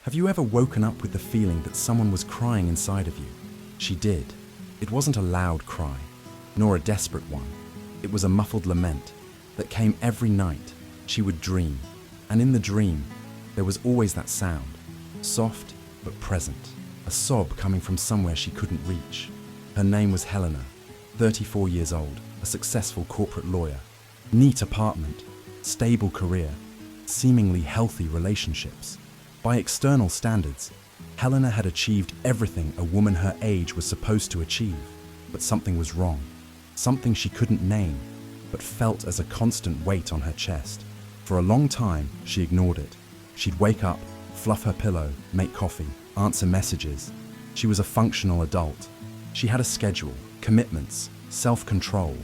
Have you ever woken up with the feeling that someone was crying inside of you? She did. It wasn't a loud cry, nor a desperate one. It was a muffled lament that came every night. She would dream, and in the dream, there was always that sound, soft but present, a sob coming from somewhere she couldn't reach. Her name was Helena, 34 years old, a successful corporate lawyer, neat apartment, stable career, seemingly healthy relationships. By external standards, Helena had achieved everything a woman her age was supposed to achieve, but something was wrong. Something she couldn't name, but felt as a constant weight on her chest. For a long time, she ignored it. She'd wake up, fluff her pillow, make coffee, answer messages. She was a functional adult. She had a schedule, commitments, self-control.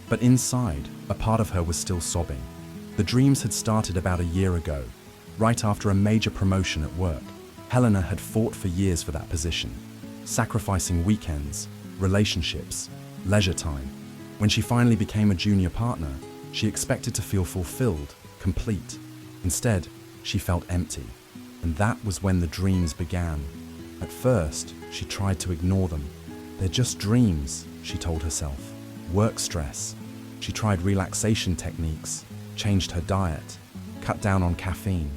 But inside, a part of her was still sobbing. The dreams had started about a year ago, right after a major promotion at work. Helena had fought for years for that position, sacrificing weekends, relationships, leisure time. When she finally became a junior partner, she expected to feel fulfilled, complete. Instead, she felt empty. And that was when the dreams began. At first, she tried to ignore them. They're just dreams, she told herself. Work stress. She tried relaxation techniques, changed her diet, cut down on caffeine.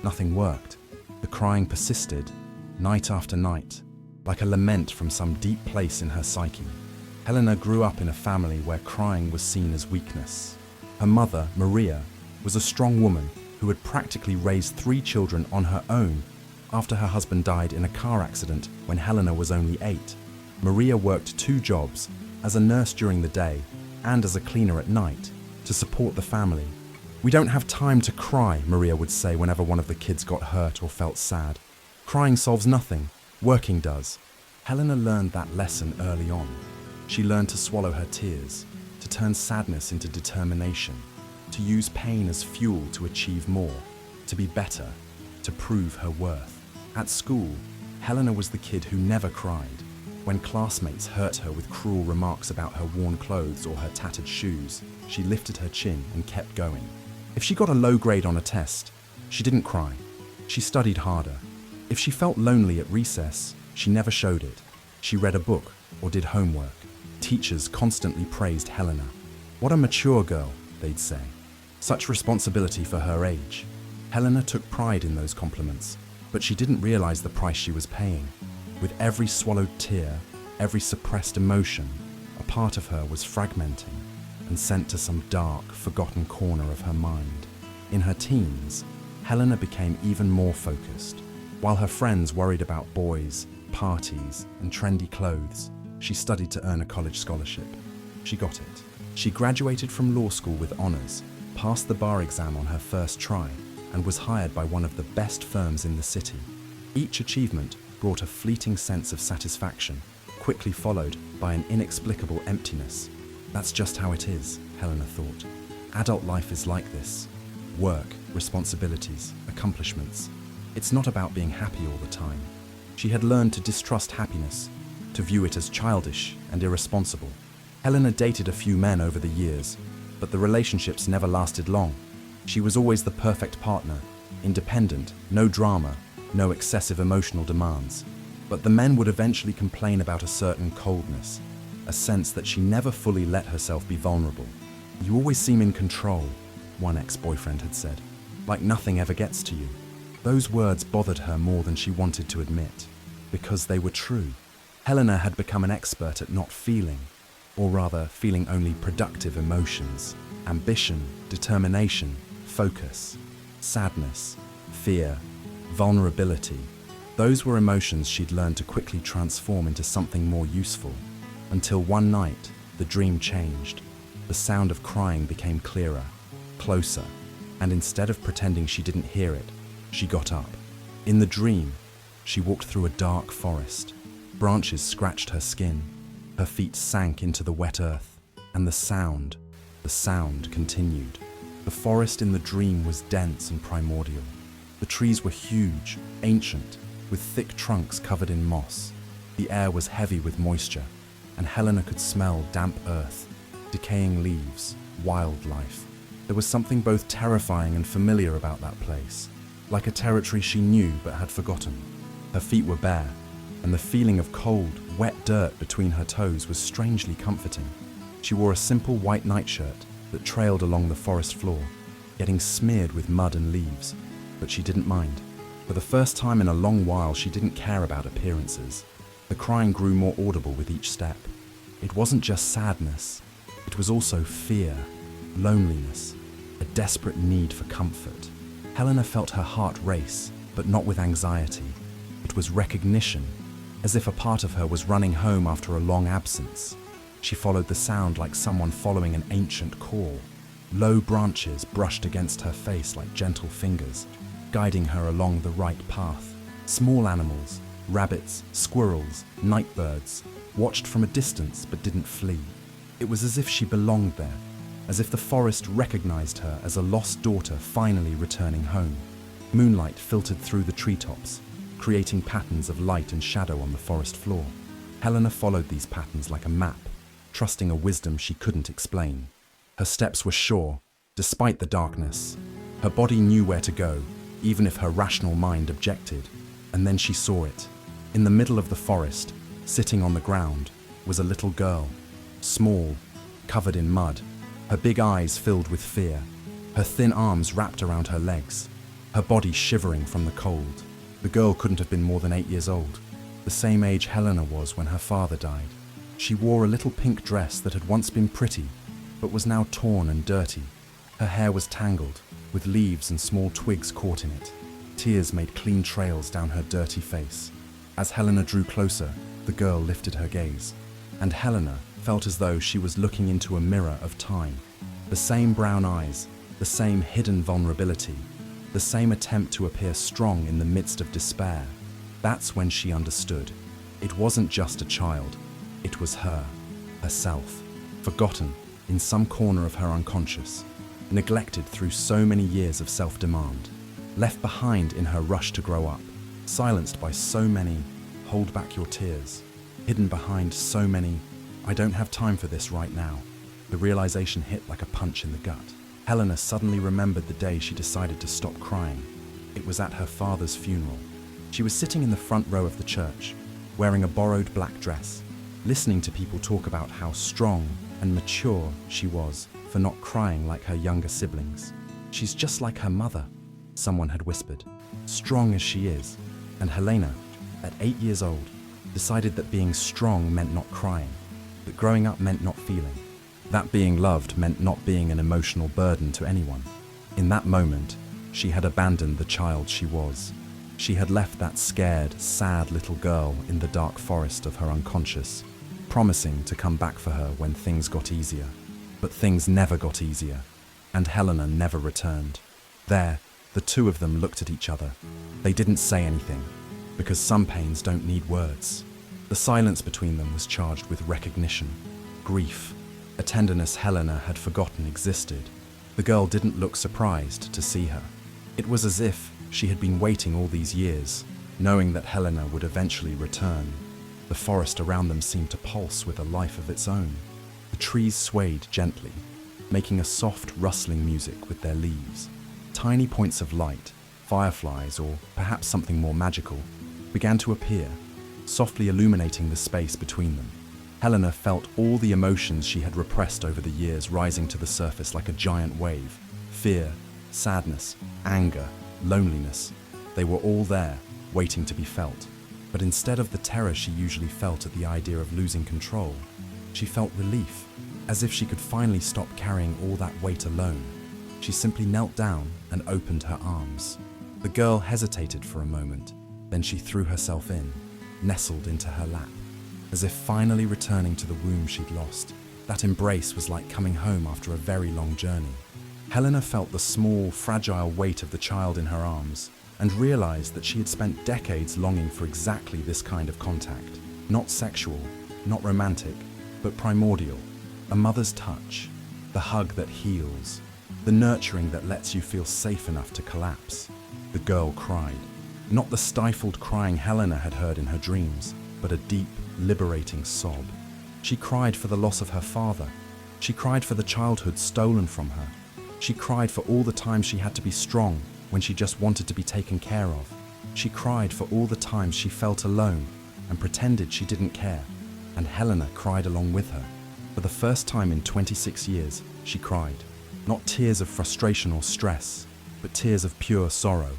Nothing worked. The crying persisted, night after night, like a lament from some deep place in her psyche. Helena grew up in a family where crying was seen as weakness. Her mother, Maria, was a strong woman who had practically raised 3 children on her own after her husband died in a car accident when Helena was only 8. Maria worked 2 jobs, as a nurse during the day and as a cleaner at night, to support the family. "We don't have time to cry," Maria would say whenever one of the kids got hurt or felt sad. "Crying solves nothing, working does." Helena learned that lesson early on. She learned to swallow her tears, to turn sadness into determination, to use pain as fuel to achieve more, to be better, to prove her worth. At school, Helena was the kid who never cried. When classmates hurt her with cruel remarks about her worn clothes or her tattered shoes, she lifted her chin and kept going. If she got a low grade on a test, she didn't cry. She studied harder. If she felt lonely at recess, she never showed it. She read a book or did homework. Teachers constantly praised Helena. "What a mature girl," they'd say. Such responsibility for her age. Helena took pride in those compliments, but she didn't realize the price she was paying. With every swallowed tear, every suppressed emotion, a part of her was fragmenting and sent to some dark, forgotten corner of her mind. In her teens, Helena became even more focused. While her friends worried about boys, parties, and trendy clothes, she studied to earn a college scholarship. She got it. She graduated from law school with honors, passed the bar exam on her first try, and was hired by one of the best firms in the city. Each achievement brought a fleeting sense of satisfaction, quickly followed by an inexplicable emptiness. That's just how it is, Helena thought. Adult life is like this. Work, responsibilities, accomplishments. It's not about being happy all the time. She had learned to distrust happiness, to view it as childish and irresponsible. Helena dated a few men over the years, but the relationships never lasted long. She was always the perfect partner, independent, no drama, no excessive emotional demands. But the men would eventually complain about a certain coldness, a sense that she never fully let herself be vulnerable. "You always seem in control," one ex-boyfriend had said, "like nothing ever gets to you." Those words bothered her more than she wanted to admit, because they were true. Helena had become an expert at not feeling, or rather feeling only productive emotions: ambition, determination, focus, sadness, fear, vulnerability. Those were emotions she'd learned to quickly transform into something more useful. Until one night, the dream changed. The sound of crying became clearer, closer, and instead of pretending she didn't hear it, she got up. In the dream, she walked through a dark forest. Branches scratched her skin. Her feet sank into the wet earth, and the sound continued. The forest in the dream was dense and primordial. The trees were huge, ancient, with thick trunks covered in moss. The air was heavy with moisture, and Helena could smell damp earth, decaying leaves, wildlife. There was something both terrifying and familiar about that place, like a territory she knew but had forgotten. Her feet were bare, and the feeling of cold, wet dirt between her toes was strangely comforting. She wore a simple white nightshirt that trailed along the forest floor, getting smeared with mud and leaves, but she didn't mind. For the first time in a long while, she didn't care about appearances. The crying grew more audible with each step. It wasn't just sadness, it was also fear, loneliness, a desperate need for comfort. Helena felt her heart race, but not with anxiety. It was recognition, as if a part of her was running home after a long absence. She followed the sound like someone following an ancient call. Low branches brushed against her face like gentle fingers, guiding her along the right path. Small animals, rabbits, squirrels, nightbirds, watched from a distance but didn't flee. It was as if she belonged there, as if the forest recognized her as a lost daughter finally returning home. Moonlight filtered through the treetops, creating patterns of light and shadow on the forest floor. Helena followed these patterns like a map, trusting a wisdom she couldn't explain. Her steps were sure, despite the darkness. Her body knew where to go, even if her rational mind objected. And then she saw it. In the middle of the forest, sitting on the ground, was a little girl, small, covered in mud, her big eyes filled with fear, her thin arms wrapped around her legs, her body shivering from the cold. The girl couldn't have been more than 8 years old, the same age Helena was when her father died. She wore a little pink dress that had once been pretty, but was now torn and dirty. Her hair was tangled, with leaves and small twigs caught in it. Tears made clean trails down her dirty face. As Helena drew closer, the girl lifted her gaze, and Helena felt as though she was looking into a mirror of time. The same brown eyes, the same hidden vulnerability, the same attempt to appear strong in the midst of despair. That's when she understood. It wasn't just a child, it was her, herself, forgotten in some corner of her unconscious, neglected through so many years of self-demand, left behind in her rush to grow up, silenced by so many "hold back your tears," hidden behind so many "I don't have time for this right now." The realization hit like a punch in the gut. Helena suddenly remembered the day she decided to stop crying. It was at her father's funeral. She was sitting in the front row of the church, wearing a borrowed black dress, listening to people talk about how strong and mature she was for not crying like her younger siblings. "She's just like her mother," someone had whispered, "strong as she is." And Helena, at 8 years old, decided that being strong meant not crying, that growing up meant not feeling, that being loved meant not being an emotional burden to anyone. In that moment, she had abandoned the child she was. She had left that scared, sad little girl in the dark forest of her unconscious, promising to come back for her when things got easier. But things never got easier, and Helena never returned. There, the two of them looked at each other. They didn't say anything, because some pains don't need words. The silence between them was charged with recognition, grief, a tenderness Helena had forgotten existed. The girl didn't look surprised to see her. It was as if she had been waiting all these years, knowing that Helena would eventually return. The forest around them seemed to pulse with a life of its own. The trees swayed gently, making a soft rustling music with their leaves. Tiny points of light, fireflies, or perhaps something more magical, began to appear, softly illuminating the space between them. Helena felt all the emotions she had repressed over the years rising to the surface like a giant wave. Fear, sadness, anger, loneliness. They were all there, waiting to be felt. But instead of the terror she usually felt at the idea of losing control, she felt relief, as if she could finally stop carrying all that weight alone. She simply knelt down and opened her arms. The girl hesitated for a moment, then she threw herself in, nestled into her lap, as if finally returning to the womb she'd lost. That embrace was like coming home after a very long journey. Helena felt the small, fragile weight of the child in her arms and realized that she had spent decades longing for exactly this kind of contact. Not sexual, not romantic, but primordial. A mother's touch, the hug that heals, the nurturing that lets you feel safe enough to collapse. The girl cried. Not the stifled crying Helena had heard in her dreams, but a deep, liberating sob. She cried for the loss of her father. She cried for the childhood stolen from her. She cried for all the time she had to be strong when she just wanted to be taken care of. She cried for all the times she felt alone and pretended she didn't care, and Helena cried along with her. For the first time in 26 years, she cried. Not tears of frustration or stress, but tears of pure sorrow,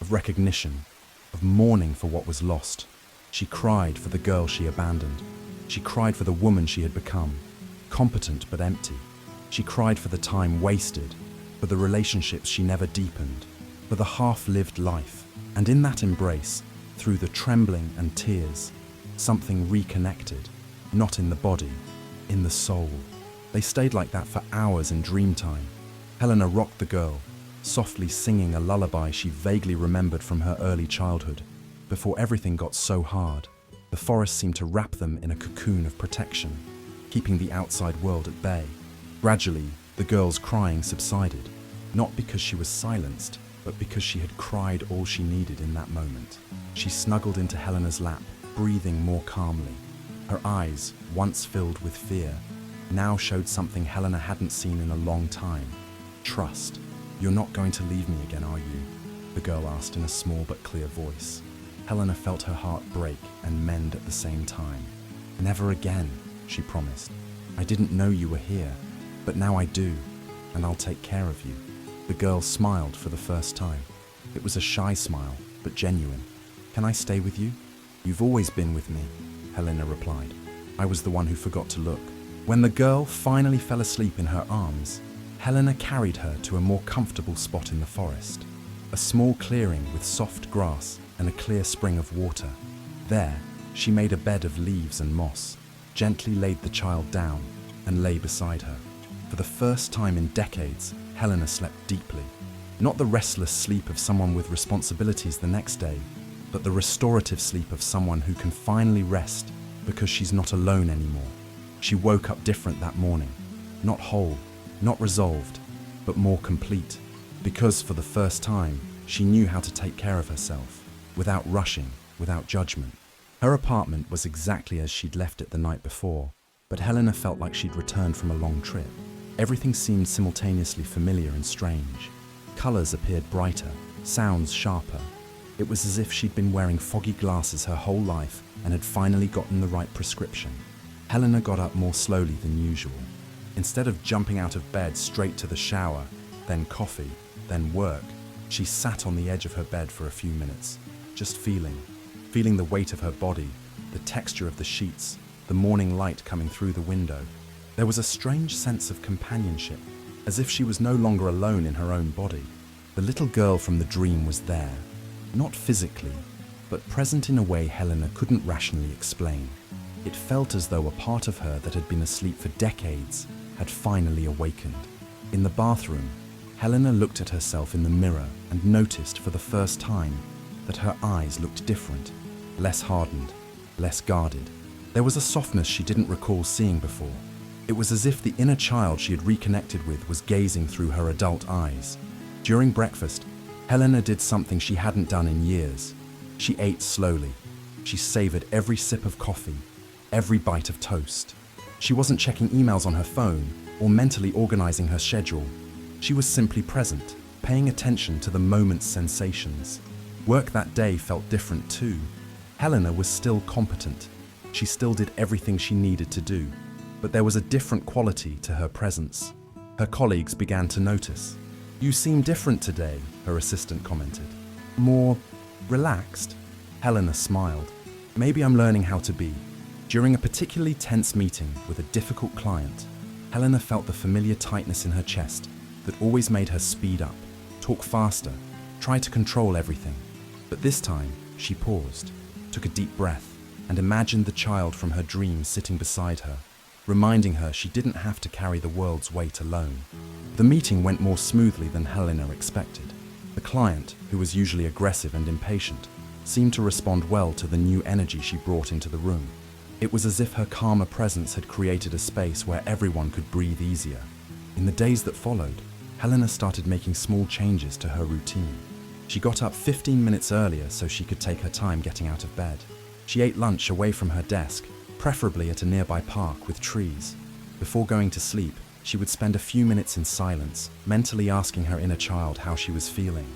of recognition, of mourning for what was lost. She cried for the girl she abandoned. She cried for the woman she had become, competent but empty. She cried for the time wasted, for the relationships she never deepened, for the half-lived life. And in that embrace, through the trembling and tears, something reconnected, not in the body, in the soul. They stayed like that for hours in dream time. Helena rocked the girl, softly singing a lullaby she vaguely remembered from her early childhood. Before everything got so hard, the forest seemed to wrap them in a cocoon of protection, keeping the outside world at bay. Gradually, the girl's crying subsided, not because she was silenced, but because she had cried all she needed in that moment. She snuggled into Helena's lap, breathing more calmly. Her eyes, once filled with fear, now showed something Helena hadn't seen in a long time. Trust. "You're not going to leave me again, are you?" the girl asked in a small but clear voice. Helena felt her heart break and mend at the same time. "Never again," she promised. "I didn't know you were here, but now I do, and I'll take care of you." The girl smiled for the first time. It was a shy smile, but genuine. "Can I stay with you?" "You've always been with me," Helena replied. "I was the one who forgot to look." When the girl finally fell asleep in her arms, Helena carried her to a more comfortable spot in the forest, a small clearing with soft grass and a clear spring of water. There, she made a bed of leaves and moss, gently laid the child down, and lay beside her. For the first time in decades, Helena slept deeply. Not the restless sleep of someone with responsibilities the next day, but the restorative sleep of someone who can finally rest because she's not alone anymore. She woke up different that morning, not whole, not resolved, but more complete, because for the first time, she knew how to take care of herself, without rushing, without judgment. Her apartment was exactly as she'd left it the night before, but Helena felt like she'd returned from a long trip. Everything seemed simultaneously familiar and strange. Colors appeared brighter, sounds sharper. It was as if she'd been wearing foggy glasses her whole life and had finally gotten the right prescription. Helena got up more slowly than usual. Instead of jumping out of bed straight to the shower, then coffee, then work, she sat on the edge of her bed for a few minutes, just feeling the weight of her body, the texture of the sheets, the morning light coming through the window. There was a strange sense of companionship, as if she was no longer alone in her own body. The little girl from the dream was there, not physically, but present in a way Helena couldn't rationally explain. It felt as though a part of her that had been asleep for decades had finally awakened. In the bathroom, Helena looked at herself in the mirror and noticed for the first time that her eyes looked different, less hardened, less guarded. There was a softness she didn't recall seeing before. It was as if the inner child she had reconnected with was gazing through her adult eyes. During breakfast, Helena did something she hadn't done in years. She ate slowly. She savored every sip of coffee, every bite of toast. She wasn't checking emails on her phone or mentally organizing her schedule. She was simply present, paying attention to the moment's sensations. Work that day felt different too. Helena was still competent. She still did everything she needed to do, but there was a different quality to her presence. Her colleagues began to notice. "You seem different today," her assistant commented. "More relaxed?" Helena smiled. "Maybe I'm learning how to be." During a particularly tense meeting with a difficult client, Helena felt the familiar tightness in her chest that always made her speed up, talk faster, try to control everything. But this time, she paused, took a deep breath, and imagined the child from her dream sitting beside her, reminding her she didn't have to carry the world's weight alone. The meeting went more smoothly than Helena expected. The client, who was usually aggressive and impatient, seemed to respond well to the new energy she brought into the room. It was as if her calmer presence had created a space where everyone could breathe easier. In the days that followed, Helena started making small changes to her routine. She got up 15 minutes earlier so she could take her time getting out of bed. She ate lunch away from her desk, preferably at a nearby park with trees. Before going to sleep, she would spend a few minutes in silence, mentally asking her inner child how she was feeling.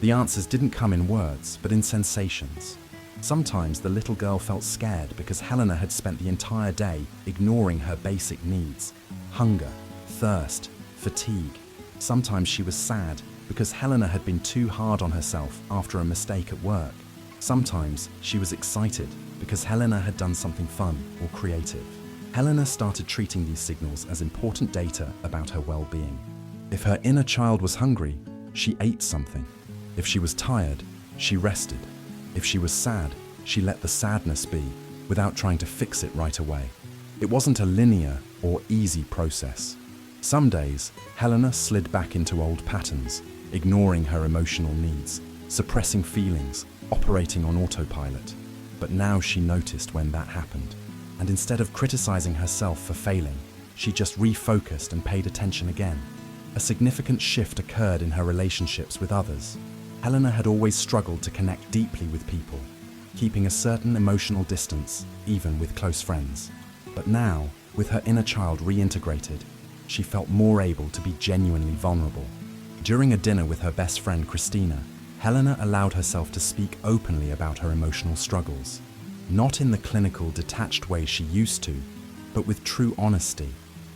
The answers didn't come in words, but in sensations. Sometimes the little girl felt scared because Helena had spent the entire day ignoring her basic needs: hunger, thirst, fatigue. Sometimes she was sad because Helena had been too hard on herself after a mistake at work. Sometimes she was excited because Helena had done something fun or creative. Helena started treating these signals as important data about her well-being. If her inner child was hungry, she ate something. If she was tired, she rested. If she was sad, she let the sadness be, without trying to fix it right away. It wasn't a linear or easy process. Some days, Helena slid back into old patterns, ignoring her emotional needs, suppressing feelings, operating on autopilot. But now she noticed when that happened. And instead of criticizing herself for failing, she just refocused and paid attention again. A significant shift occurred in her relationships with others. Helena had always struggled to connect deeply with people, keeping a certain emotional distance, even with close friends. But now, with her inner child reintegrated, she felt more able to be genuinely vulnerable. During a dinner with her best friend Christina, Helena allowed herself to speak openly about her emotional struggles. Not in the clinical, detached way she used to, but with true honesty.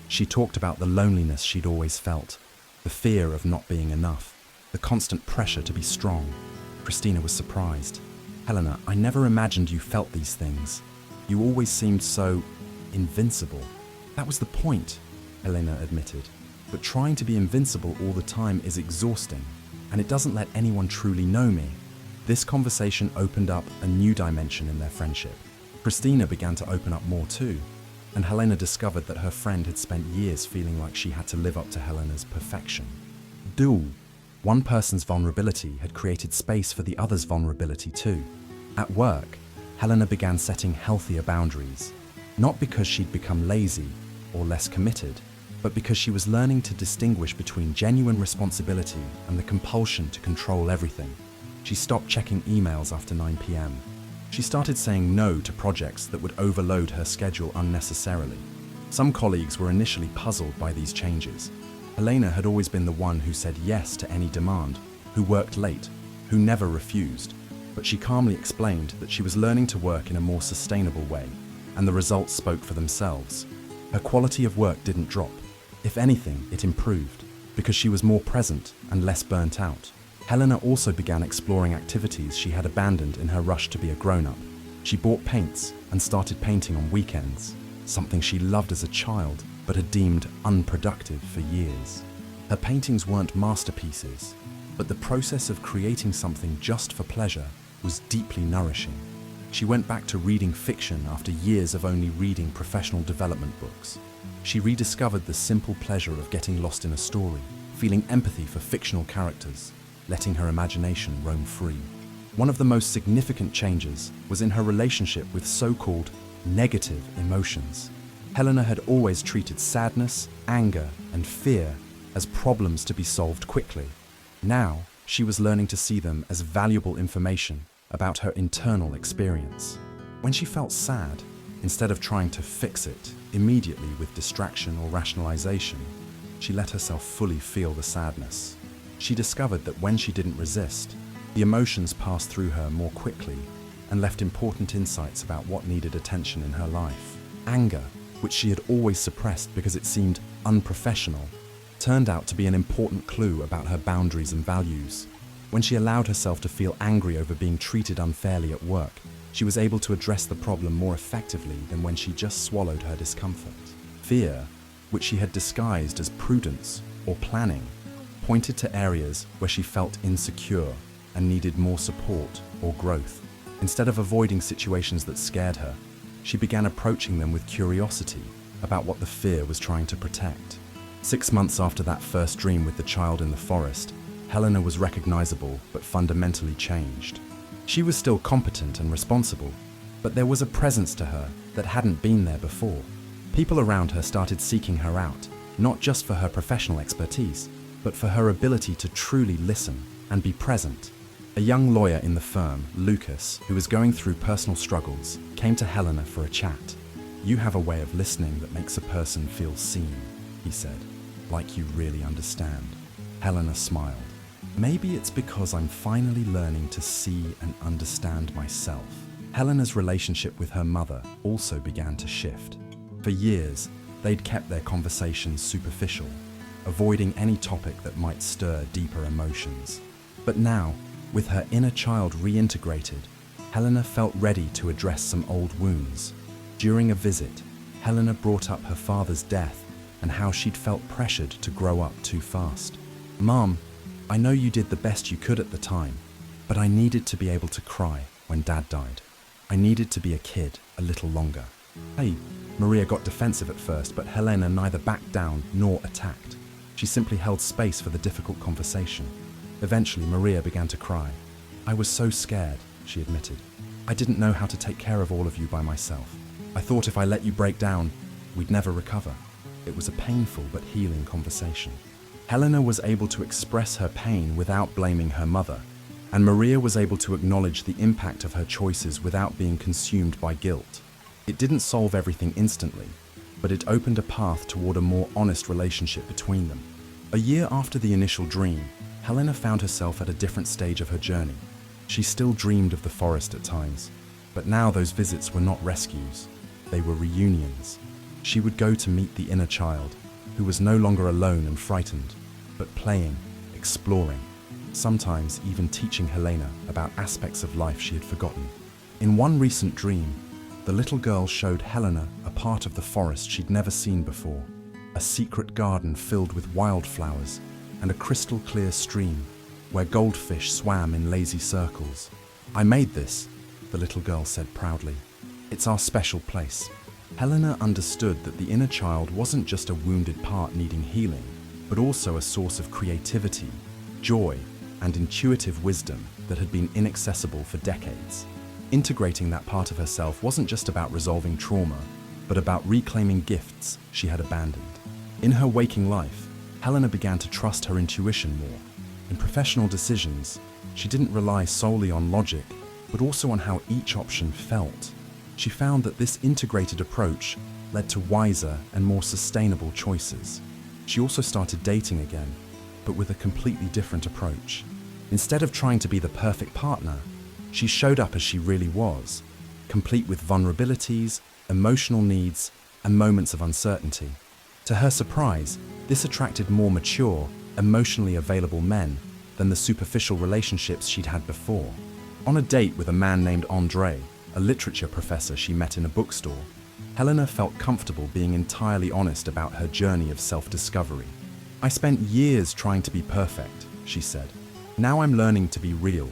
She talked about the loneliness she'd always felt, the fear of not being enough, the constant pressure to be strong. Christina was surprised. "Helena, I never imagined you felt these things. You always seemed so invincible." "That was the point," Helena admitted. "But trying to be invincible all the time is exhausting, and it doesn't let anyone truly know me." This conversation opened up a new dimension in their friendship. Christina began to open up more too, and Helena discovered that her friend had spent years feeling like she had to live up to Helena's perfection. One person's vulnerability had created space for the other's vulnerability too. At work, Helena began setting healthier boundaries, not because she'd become lazy or less committed, but because she was learning to distinguish between genuine responsibility and the compulsion to control everything. She stopped checking emails after 9 p.m. She started saying no to projects that would overload her schedule unnecessarily. Some colleagues were initially puzzled by these changes. Helena had always been the one who said yes to any demand, who worked late, who never refused. But she calmly explained that she was learning to work in a more sustainable way, and the results spoke for themselves. Her quality of work didn't drop. If anything, it improved, because she was more present and less burnt out. Helena also began exploring activities she had abandoned in her rush to be a grown-up. She bought paints and started painting on weekends, something she loved as a child, but had deemed unproductive for years. Her paintings weren't masterpieces, but the process of creating something just for pleasure was deeply nourishing. She went back to reading fiction after years of only reading professional development books. She rediscovered the simple pleasure of getting lost in a story, feeling empathy for fictional characters, letting her imagination roam free. One of the most significant changes was in her relationship with so-called negative emotions. Helena had always treated sadness, anger, and fear as problems to be solved quickly. Now, she was learning to see them as valuable information about her internal experience. When she felt sad, instead of trying to fix it immediately with distraction or rationalization, she let herself fully feel the sadness. She discovered that when she didn't resist, the emotions passed through her more quickly and left important insights about what needed attention in her life. Anger, which she had always suppressed because it seemed unprofessional, turned out to be an important clue about her boundaries and values. When she allowed herself to feel angry over being treated unfairly at work, she was able to address the problem more effectively than when she just swallowed her discomfort. Fear, which she had disguised as prudence or planning, pointed to areas where she felt insecure and needed more support or growth. Instead of avoiding situations that scared her, she began approaching them with curiosity about what the fear was trying to protect. 6 months after that first dream with the child in the forest, Helena was recognizable but fundamentally changed. She was still competent and responsible, but there was a presence to her that hadn't been there before. People around her started seeking her out, not just for her professional expertise, but for her ability to truly listen and be present. A young lawyer in the firm, Lucas, who was going through personal struggles, came to Helena for a chat. "You have a way of listening that makes a person feel seen," he said, "like you really understand." Helena smiled. Maybe it's because I'm finally learning to see and understand myself. Helena's relationship with her mother also began to shift. For years, they'd kept their conversations superficial, avoiding any topic that might stir deeper emotions. But now, with her inner child reintegrated, Helena felt ready to address some old wounds. During a visit, Helena brought up her father's death and how she'd felt pressured to grow up too fast. "Mom, I know you did the best you could at the time, but I needed to be able to cry when Dad died. I needed to be a kid a little longer." Hey, Maria got defensive at first, but Helena neither backed down nor attacked. She simply held space for the difficult conversation. Eventually, Maria began to cry. "I was so scared," she admitted. "I didn't know how to take care of all of you by myself. I thought if I let you break down, we'd never recover." It was a painful but healing conversation. Helena was able to express her pain without blaming her mother, and Maria was able to acknowledge the impact of her choices without being consumed by guilt. It didn't solve everything instantly, but it opened a path toward a more honest relationship between them. A year after the initial dream, Helena found herself at a different stage of her journey. She still dreamed of the forest at times, but now those visits were not rescues, they were reunions. She would go to meet the inner child, who was no longer alone and frightened, but playing, exploring, sometimes even teaching Helena about aspects of life she had forgotten. In one recent dream, the little girl showed Helena a part of the forest she'd never seen before, a secret garden filled with wildflowers and a crystal-clear stream where goldfish swam in lazy circles. "I made this," the little girl said proudly. "It's our special place." Helena understood that the inner child wasn't just a wounded part needing healing, but also a source of creativity, joy, and intuitive wisdom that had been inaccessible for decades. Integrating that part of herself wasn't just about resolving trauma, but about reclaiming gifts she had abandoned. In her waking life, Helena began to trust her intuition more. In professional decisions, she didn't rely solely on logic, but also on how each option felt. She found that this integrated approach led to wiser and more sustainable choices. She also started dating again, but with a completely different approach. Instead of trying to be the perfect partner, she showed up as she really was, complete with vulnerabilities, emotional needs, and moments of uncertainty. To her surprise, this attracted more mature, emotionally available men than the superficial relationships she'd had before. On a date with a man named Andre, a literature professor she met in a bookstore, Helena felt comfortable being entirely honest about her journey of self-discovery. "I spent years trying to be perfect," she said. "Now I'm learning to be real."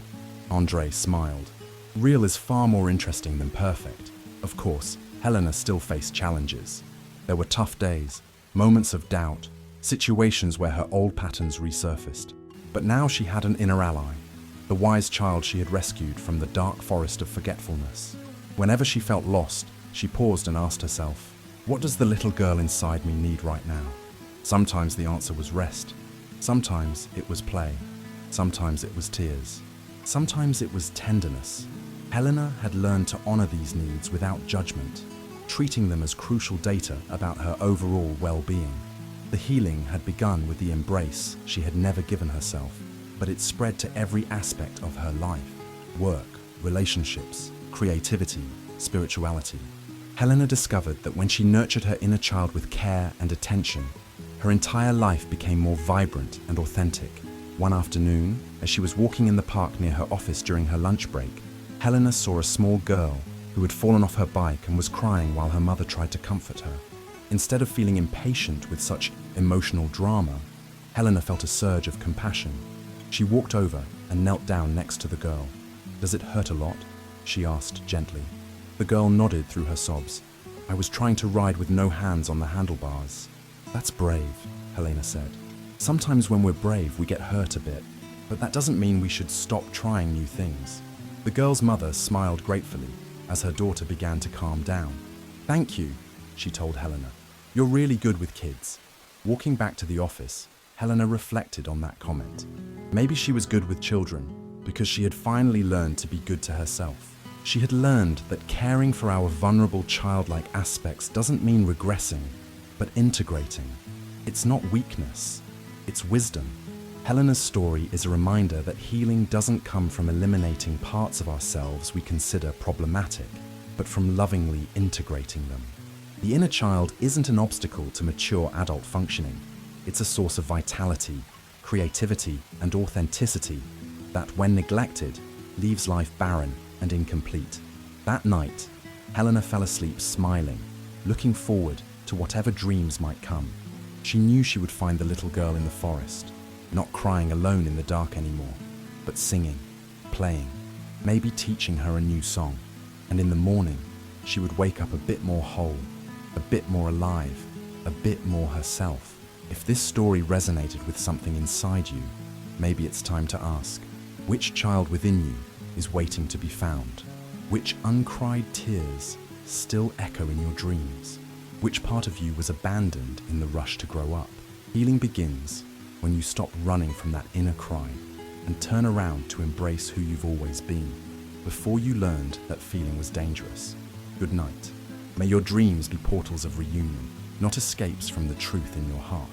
Andre smiled. Real is far more interesting than perfect. Of course, Helena still faced challenges. There were tough days, moments of doubt, situations where her old patterns resurfaced. But now she had an inner ally, the wise child she had rescued from the dark forest of forgetfulness. Whenever she felt lost, she paused and asked herself, "What does the little girl inside me need right now?" Sometimes the answer was rest. Sometimes it was play. Sometimes it was tears. Sometimes it was tenderness. Helena had learned to honor these needs without judgment, treating them as crucial data about her overall well-being. The healing had begun with the embrace she had never given herself, but it spread to every aspect of her life: work, relationships, creativity, spirituality. Helena discovered that when she nurtured her inner child with care and attention, her entire life became more vibrant and authentic. One afternoon, as she was walking in the park near her office during her lunch break, Helena saw a small girl who had fallen off her bike and was crying while her mother tried to comfort her. Instead of feeling impatient with such emotional drama, Helena felt a surge of compassion. She walked over and knelt down next to the girl. "Does it hurt a lot?" she asked gently. The girl nodded through her sobs. "I was trying to ride with no hands on the handlebars." "That's brave," Helena said. "Sometimes when we're brave, we get hurt a bit, but that doesn't mean we should stop trying new things." The girl's mother smiled gratefully as her daughter began to calm down. "Thank you," she told Helena. "You're really good with kids." Walking back to the office, Helena reflected on that comment. Maybe she was good with children because she had finally learned to be good to herself. She had learned that caring for our vulnerable childlike aspects doesn't mean regressing, but integrating. It's not weakness, it's wisdom. Helena's story is a reminder that healing doesn't come from eliminating parts of ourselves we consider problematic, but from lovingly integrating them. The inner child isn't an obstacle to mature adult functioning. It's a source of vitality, creativity, and authenticity that, when neglected, leaves life barren and incomplete. That night, Helena fell asleep smiling, looking forward to whatever dreams might come. She knew she would find the little girl in the forest, not crying alone in the dark anymore, but singing, playing, maybe teaching her a new song. And in the morning, she would wake up a bit more whole, a bit more alive, a bit more herself. If this story resonated with something inside you, maybe it's time to ask, which child within you is waiting to be found? Which uncried tears still echo in your dreams? Which part of you was abandoned in the rush to grow up? Healing begins when you stop running from that inner cry and turn around to embrace who you've always been, before you learned that feeling was dangerous. Good night. May your dreams be portals of reunion, not escapes from the truth in your heart.